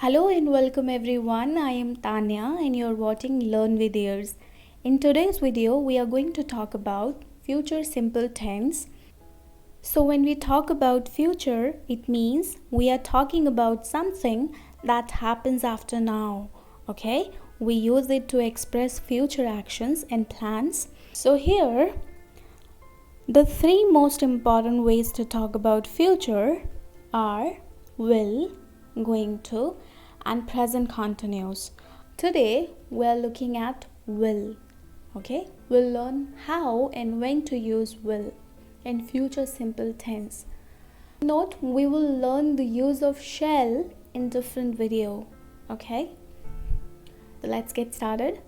Hello and welcome everyone. I am Tanya and you're watching Learn with Ears. In today's video, we are going to talk about future simple tense. So when we talk about future, it means we are talking about something that happens after now. Okay? We use it to express future actions and plans. So here, the three most important ways to talk about future are will, going to, and present continuous. Today we are looking at will. Okay, we'll learn how and when to use will in future simple tense. Note, we will learn the use of shall in different video. Okay, so let's get started.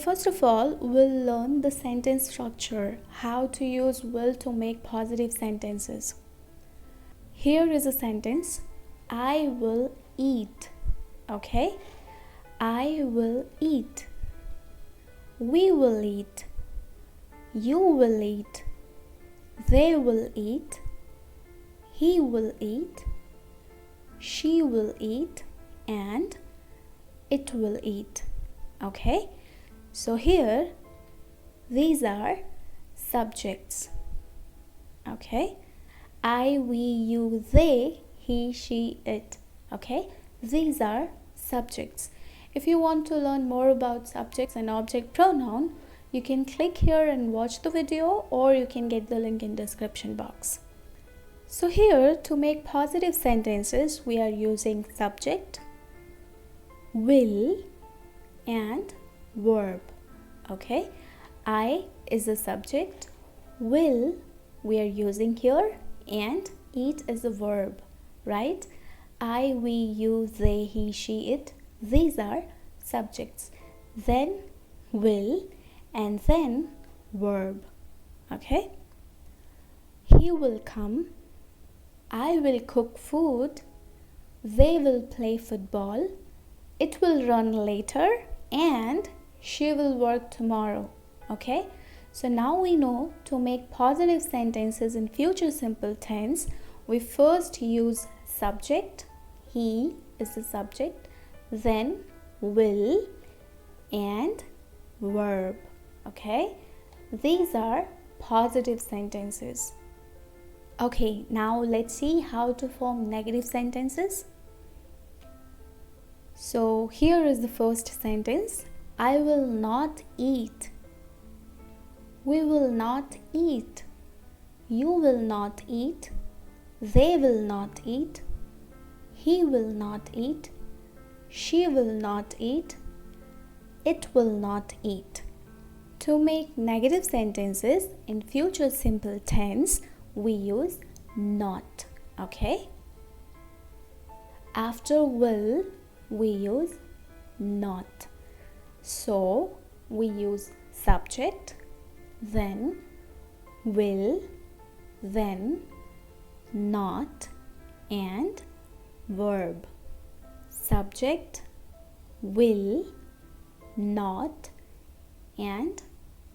First of all, we'll learn the sentence structure, how to use will to make positive sentences. Here is a sentence: I will eat. Okay, I will eat. We will eat. You will eat. They will eat. He will eat. She will eat. And it will eat. Okay, so here these are subjects. Okay, I, we, you, they, he, she, it. Okay, these are subjects. If you want to learn more about subjects and object pronoun, you can click here and watch the video, or you can get the link in description box. So here, to make positive sentences, we are using subject, will, and verb. Okay, I is the subject, will we are using here, and eat is a verb, right? I, we, you, they, he, she, it, these are subjects. Then will, and then verb. Okay, he will come. I will cook food. They will play football. It will run later, and she will work tomorrow. Okay, so now we know to make positive sentences in future simple tense, we first use subject. He is the subject, then will, and verb. Okay, these are positive sentences. Okay, now let's see how to form negative sentences. So here is the first sentence: I will not eat. We will not eat. You will not eat. They will not eat. He will not eat. She will not eat. It will not eat. To make negative sentences in future simple tense, we use not. Okay? After will, we use not. So, we use subject, then will, then not, and verb. Subject, will, not, and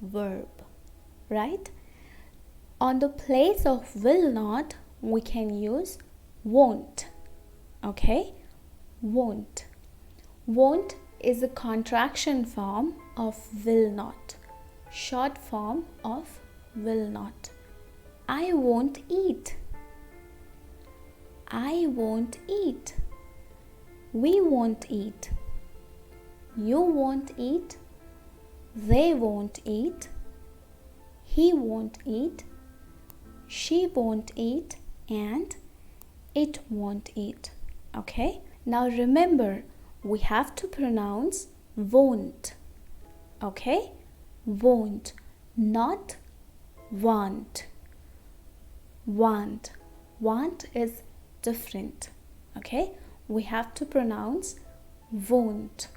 verb. Right? On the place of will not, we can use won't. Okay? Won't. Won't is a contraction form of will not, short form of will not. I won't eat. I won't eat. We won't eat. You won't eat. They won't eat. He won't eat. She won't eat. And it won't eat. Okay? Now remember, we have to pronounce won't. Okay? Won't, not want. Want. Want is different. Okay? We have to pronounce won't.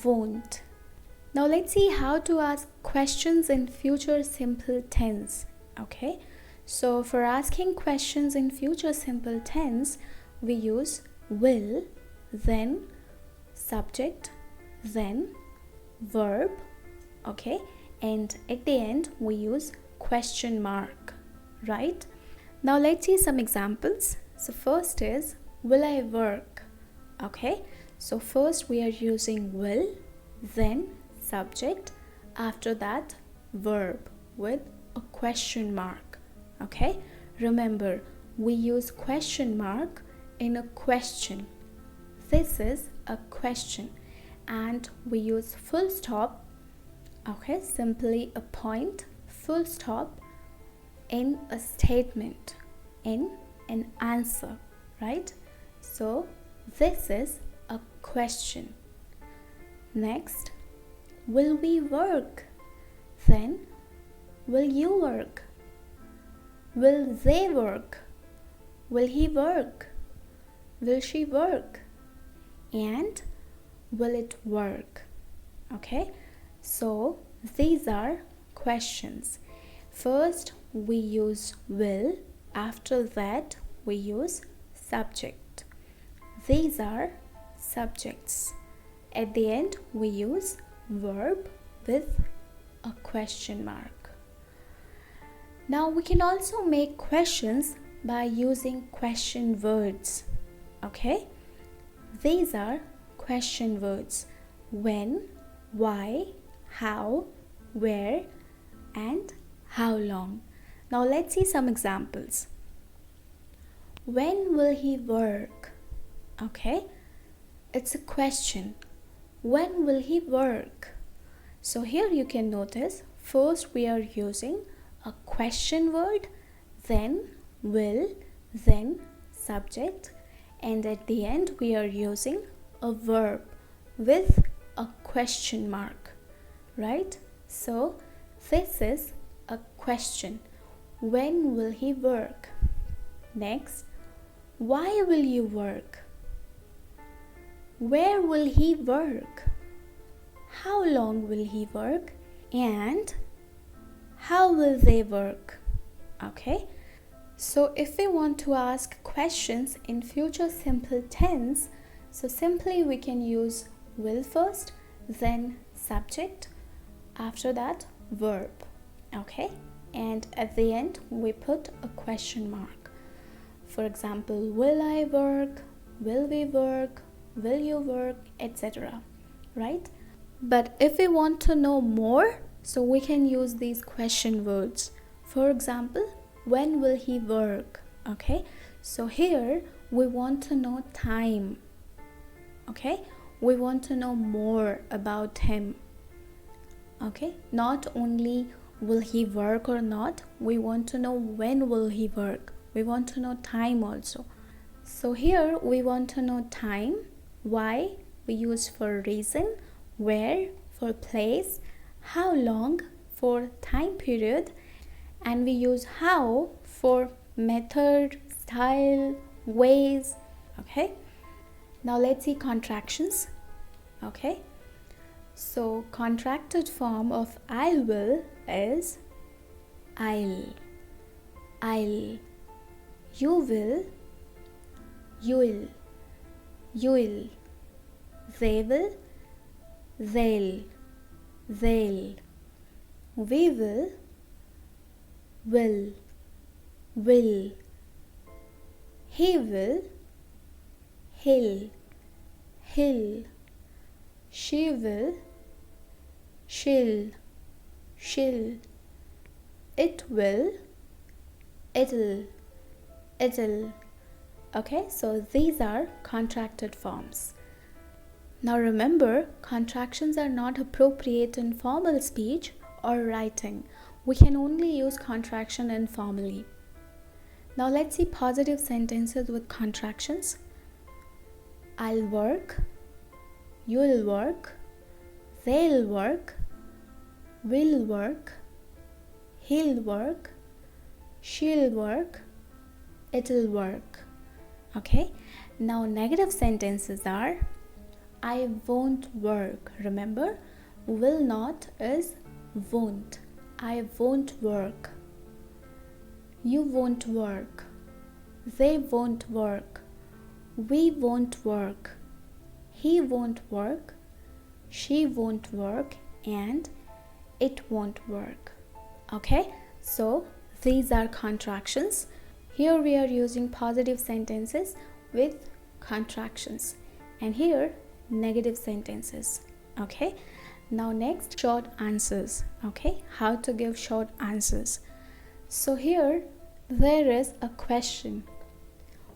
Won't. Now let's see how to ask questions in future simple tense. Okay? So for asking questions in future simple tense, we use will, then subject, then verb. Okay? And at the end, we use question mark. Right? Now let's see some examples. So first is, will I work? Okay, so first we are using will, then subject, after that verb with a question mark. Okay, remember we use question mark in a question. This is a question, and we use full stop, okay, simply a point, full stop in a statement, in an answer, right? So this is a question. Next, will we work? Then, will you work? Will they work? Will he work? Will she work? And will it work? Okay, so these are questions. First we use will, after that we use subject. These are subjects. At the end we use verb with a question mark. Now we can also make questions by using question words. Okay, these are question words: when, why, how, where, and how long. Now let's see some examples. When will he work? Okay, it's a question. When will he work? So here you can notice first we are using a question word, then will, then subject, and at the end we are using a verb with a question mark, right? So this is a question. When will he work? Next, why will you work? Where will he work? How long will he work? And how will they work? Okay, so if we want to ask questions in future simple tense, so simply we can use will first, then subject, after that verb. Okay, and at the end we put a question mark. For example, will I work? Will we work? Will you work? Etc. Right? But if we want to know more, so we can use these question words. For example, when will he work? Okay, so here we want to know time. Okay, we want to know more about him. Okay, not only will he work or not, we want to know when will he work. We want to know time also. So here we want to know time. Why? We use for reason. Where? For place. How long? For time period. And we use how for method, style, ways. Okay, now let's see contractions. Okay, so contracted form of I will is I'll. You will, you'll. They will, they'll. We will, will. He will, he'll. She will, she'll. It will, it'll. Okay, so these are contracted forms. Now remember, contractions are not appropriate in formal speech or writing. We can only use contraction informally. Now let's see positive sentences with contractions. I'll work, you'll work, they'll work, we'll work, he'll work, she'll work, it'll work. Okay, now negative sentences are I won't work. Remember, will not is won't. I won't work. You won't work. They won't work. We won't work. He won't work. She won't work. And it won't work. Okay, so these are contractions. Here we are using positive sentences with contractions. And here, negative sentences. Okay. Now next, short answers. Okay, how to give short answers. So here there is a question.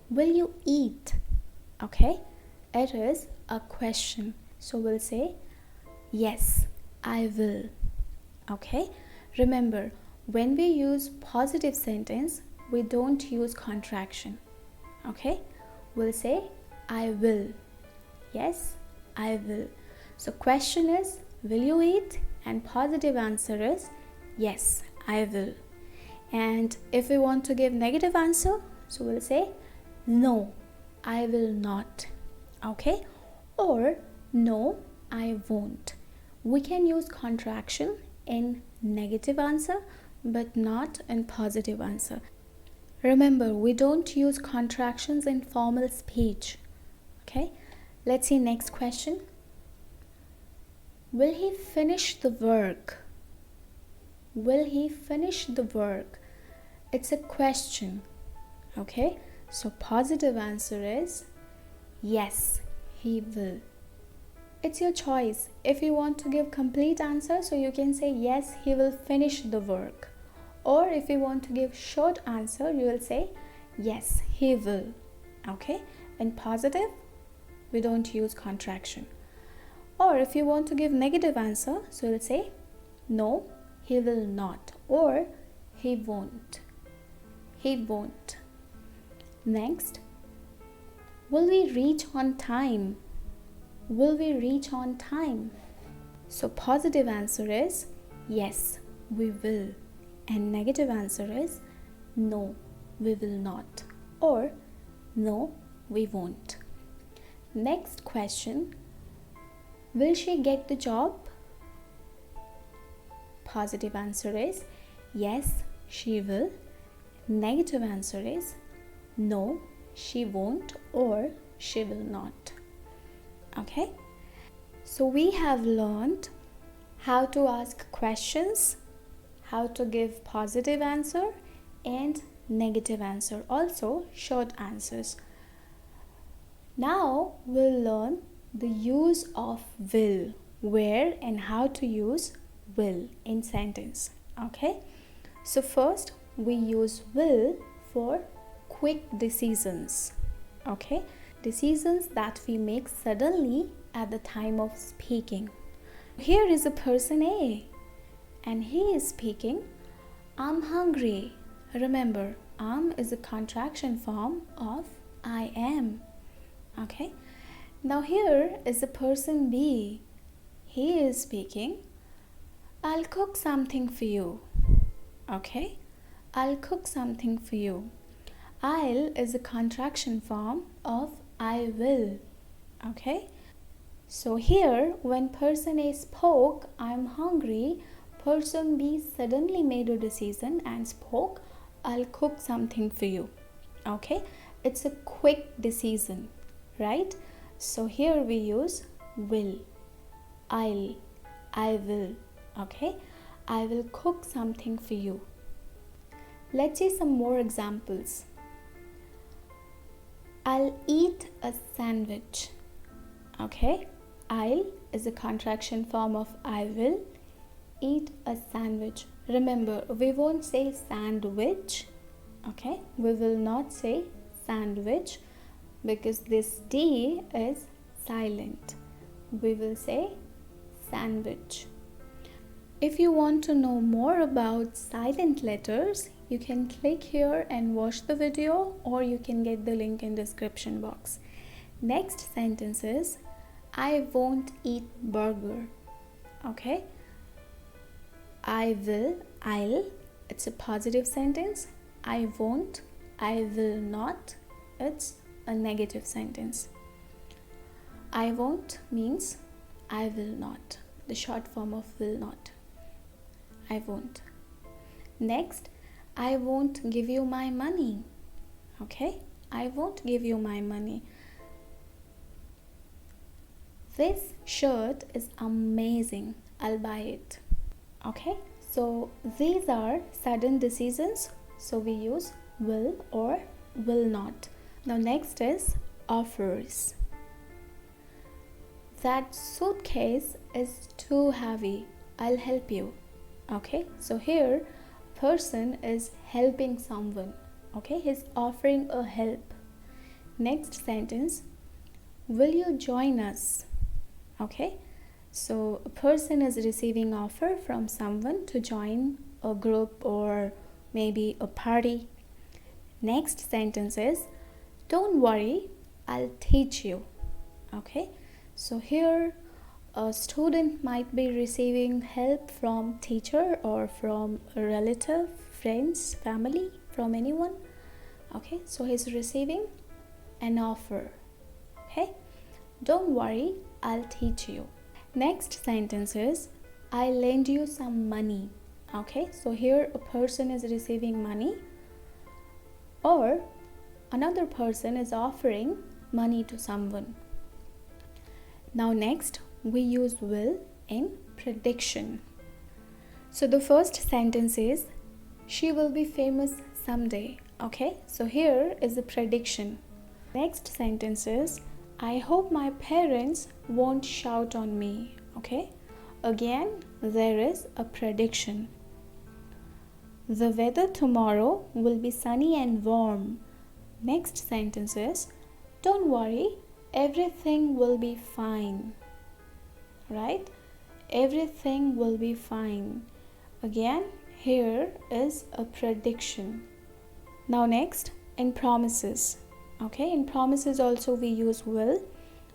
Will you eat? Okay, it is a question. So we'll say, yes, I will. Okay, remember, when we use positive sentence, we don't use contraction. Okay, we'll say, I will. Yes, I will. So question is, will you eat? And positive answer is, yes, I will. And if we want to give negative answer, so we'll say, no, I will not. Okay, or no, I won't. We can use contraction in negative answer but not in positive answer. Remember, we don't use contractions in formal speech. Okay, let's see next question. Will he finish the work? Will he finish the work? It's a question. Okay, so positive answer is yes, he will. It's your choice. If you want to give complete answer, so you can say yes, he will finish the work. Or if you want to give short answer, you will say yes, he will. Okay, in positive, we don't use contraction. Or if you want to give negative answer, so you'll say no, he will not, or he won't. He won't. Next, will we reach on time? Will we reach on time? So positive answer is yes, we will. And negative answer is no, we will not, or no, we won't. Next question, will she get the job? Positive answer is yes, she will. Negative answer is no, she won't, or she will not. Okay, so we have learned how to ask questions, how to give positive answer and negative answer, also short answers. Now we'll learn the use of will, where and how to use will in sentence. Okay, so first we use will for quick decisions. Okay, decisions that we make suddenly at the time of speaking. Here is a person A and he is speaking, I'm hungry. Remember, is a contraction form of I am. Okay, now here is a person B. He is speaking, I'll cook something for you. Okay, I'll cook something for you. I'll is a contraction form of I will. Okay, so here when person A spoke, I'm hungry, person B suddenly made a decision and spoke, I'll cook something for you. Okay, it's a quick decision, right? So here we use will. I will. Okay, I will cook something for you. Let's see some more examples. I'll eat a sandwich. Okay, I'll is a contraction form of I will. Eat a sandwich. Remember, we won't say sandwich. Okay, we will not say sandwich because this D is silent. We will say sandwich. If you want to know more about silent letters, you can click here and watch the video, or you can get the link in description box. Next sentence is I won't eat burger. Okay, I'll, it's a positive sentence. I won't, I will not, it's a negative sentence. I won't means I will not, the short form of will not. I won't. Next, I won't give you my money. Okay, I won't give you my money. This shirt is amazing, I'll buy it. Okay, so these are sudden decisions, so we use will or will not. Now next is offers. That suitcase is too heavy. I'll help you. Okay, so here person is helping someone. Okay, he's offering a help. Next sentence, will you join us? Okay, so a person is receiving offer from someone to join a group or maybe a party. Next sentence is, don't worry, I'll teach you. Okay, so here a student might be receiving help from teacher or from a relative, friends, family, from anyone. Okay, so he's receiving an offer. Okay, don't worry, I'll teach you. Next sentence is, I lend you some money. Okay, so here a person is receiving money or another person is offering money to someone. Now next, we use will in prediction. So the first sentence is, she will be famous someday. Okay, so here is a prediction. Next sentence is, I hope my parents won't shout on me. Okay, again there is a prediction. The weather tomorrow will be sunny and warm. Next sentence is, don't worry, everything will be fine. Right, everything will be fine. Again here is a prediction. Now next, in promises. Okay, in promises also we use will.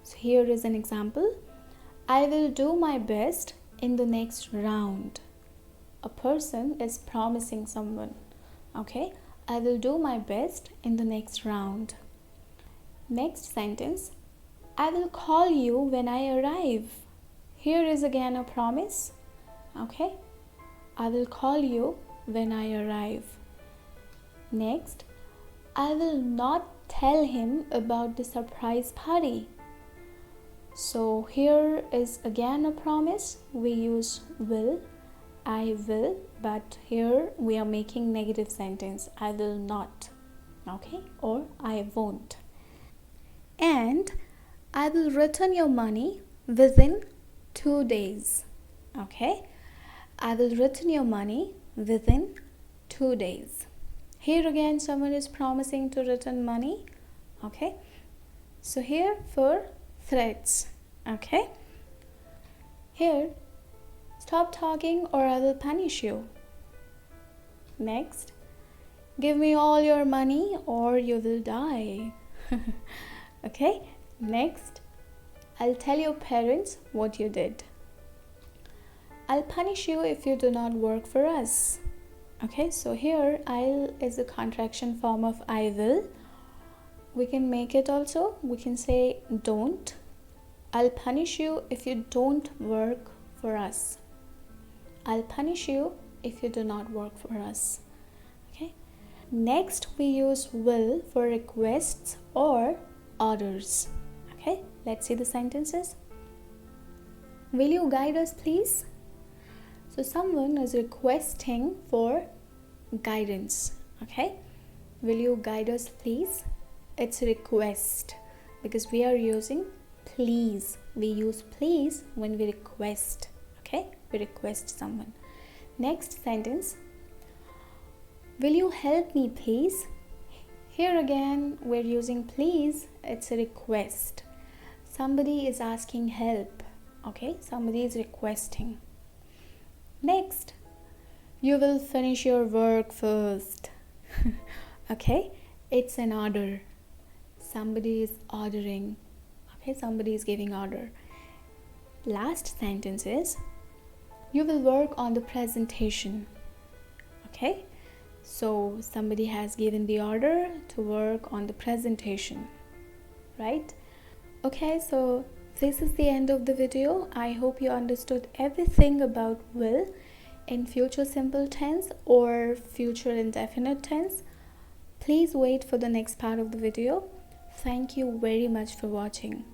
So here is an example, I will do my best in the next round. A person is promising someone. Okay, I will do my best in the next round. Next sentence, I will call you when I arrive. Here is again a promise. Okay, I will call you when I arrive. Next, I will not tell him about the surprise party. So here is again a promise. We use will, I will, but here we are making negative sentence. I will not. Okay, or I won't. And I will return your money within 2 days. Okay, I will return your money within 2 days. Here again someone is promising to return money. Okay, so here for threats. Okay, here, stop talking or I will punish you. Next, give me all your money or you will die. Okay, next, I'll tell your parents what you did. I'll punish you if you do not work for us. Okay, so here I'll is a contraction form of I will. We can make it also. We can say don't. I'll punish you if you don't work for us. I'll punish you if you do not work for us. Okay. Next, we use will for requests or orders. Okay, let's see the sentences. Will you guide us, please? So someone is requesting for guidance. Okay, will you guide us, please? It's a request because we are using please. We use please when we request. Okay, we request someone. Next sentence, will you help me, please? Here again we're using please. It's a request. Somebody is asking help. Okay, somebody is requesting. Next, you will finish your work first. Okay, it's an order. Somebody is ordering. Okay, somebody is giving order. Last sentence is, you will work on the presentation. Okay, so somebody has given the order to work on the presentation, right? Okay, so this is the end of the video. I hope you understood everything about will in future simple tense or future indefinite tense. Please wait for the next part of the video. Thank you very much for watching.